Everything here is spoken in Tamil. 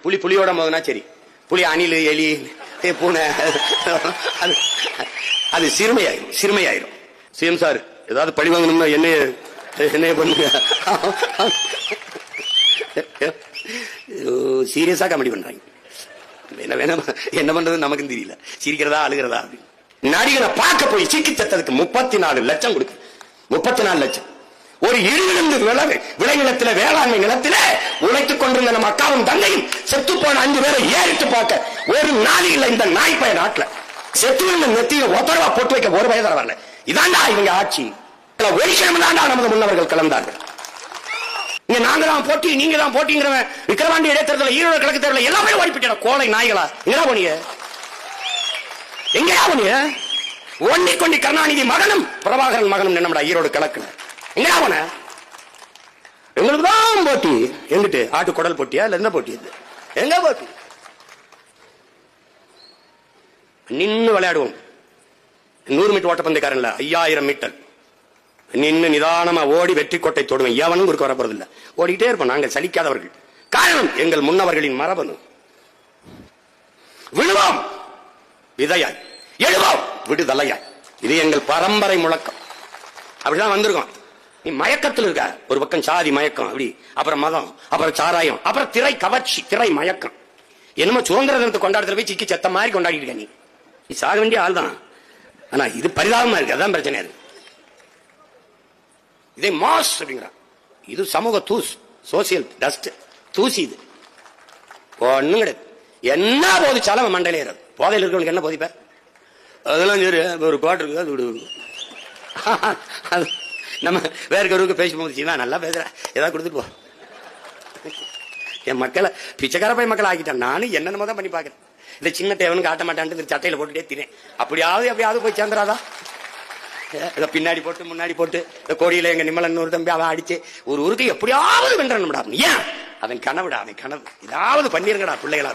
புலியோட மோதுனா சரி, புலி அணில் எலி பூனை அது சிறுமையாயிரும். சிஎம் சார் ஏதாவது பழி வாங்கணும்னா என்ன பண்ணுங்க, சீரியஸா காமெடி பண்றாங்க. என்ன பண்றது நமக்கு தெரியல, சிரிக்கிறதா அழுகிறதா அப்படின்னு. நடிகரை பார்க்க போய் சிக்கி தத்ததுக்கு 34 லட்சம் கொடுக்கு. 34 லட்சம். ஒரு இழிவிலிருந்து விளைநிலத்தில வேளாண்மை நிலத்தில உழைத்துக் கொண்டிருந்த நம்ம அக்காவும் தந்தையும் செத்து போன 5 பேரை ஏறிட்டு பார்க்க ஒரு நாள் இல்ல. இந்த நாய்ப்பய நாட்டுல செத்து நெத்தியில ஒத்தரவா போட்டு வைக்க ஒரு வயதர வரல. இதாண்டா இவங்க ஆட்சி. ஒழிக்கணும் தாண்டா நமது முன்னவர்கள் கலந்தார்கள். இங்க நாங்க தான் போட்டி, நீங்க தான் போட்டிங்கிறவன் விக்கிரவாண்டி இடைத்தேர்தல், ஈரோடு கிழக்கு தேர்தல் எல்லாமே ஓடிப்பிட்ட கோலை நாய்களா எங்கடா போனீங்க? எங்கடா போனீங்க? ஒன்னி கொண்டி கருணாநிதி மகனும் பிரபாகரன் மகனும் நின்னம்டா ஈரோடு கிழக்கு. எங்கடா போன? எங்களுக்கு தான் போட்டி. எங்கிட்டு ஆட்டு குடல் போட்டியா இல்ல என்ன போட்டி? எங்க போட்டி? நின்னு விளையாடுவோம். 100 மீட்டர் ஓட்டப்பந்தயக்காரன்ல 5000 மீட்டர் நின்னு நிதானமா ஓடி வெற்றி கோட்டை தொடுவேன். எவனும் குறுக்க வரப்போறது இல்ல. ஓடிட்டே இருப்போம். நாங்கள் சலிக்காதவர்கள். காரணம் எங்கள் முன்னவர்களின் மரபணு. விழுவோம் விதையாய், எழுவோம் விடுதலையாய். இது எங்கள் பரம்பரை முழக்கம். அப்படிதான் வந்திருக்கோம். நீ மயக்கத்தில் இருக்க. ஒரு பக்கம் சாதி மயக்கம், அப்படி அப்புறம் மதம், அப்புறம் சாராயம், அப்புறம் திரை கவர்ச்சி, திரை மயக்கம். என்னமோ சுதந்திர தினத்தை கொண்டாடுறத போய் சிக்கி செத்த மாதிரி கொண்டாடிட்டு இருக்க. நீ சாக வேண்டிய ஆள் தான். ஆனா இது பரிதாபமா இருக்கு. அதான் பிரச்சனை. அது இதே மாஸ் அப்படிங்கிறான். இது சமூக தூசு, சோசியல் டஸ்ட், தூசி. இது ஒண்ணும் கிடையாது. என்ன போதிச்சாலும் மண்டையில ஏறாது. போதையில் இருக்கவனுக்கு என்ன போதிப்ப? அதெல்லாம் சரி, ஒரு பாட்டு இருக்கு, அது விடு. நம்ம வேற கருவுக்கு பேசும்போது நல்லா பேசுற, ஏதாவது கொடுத்துட்டு போ. என் மக்களை பிச்சைக்கார போய் மக்களை ஆக்கிட்டான். நானும் என்னென்னமோ தான் பண்ணி பாக்குறேன். இந்த சின்ன தேவனுக்கு ஆட்ட மாட்டான்ட்டு சட்டையில போட்டுட்டே திறேன். அப்படியாவது போய் சேர்ந்துடாதா? பின்னாடி போட்டு முன்னாடி போட்டு இந்த கோடியில எங்க நிம்மலன் ஒரு தம்பி அவன் அடிச்சு ஒரு உருக்கு எப்படியாவது வென்றணும்டா. ஏன்? அவன் கனவுடா, அவன் கனவு. ஏதாவது பண்ணிருங்கடா பிள்ளைகளா.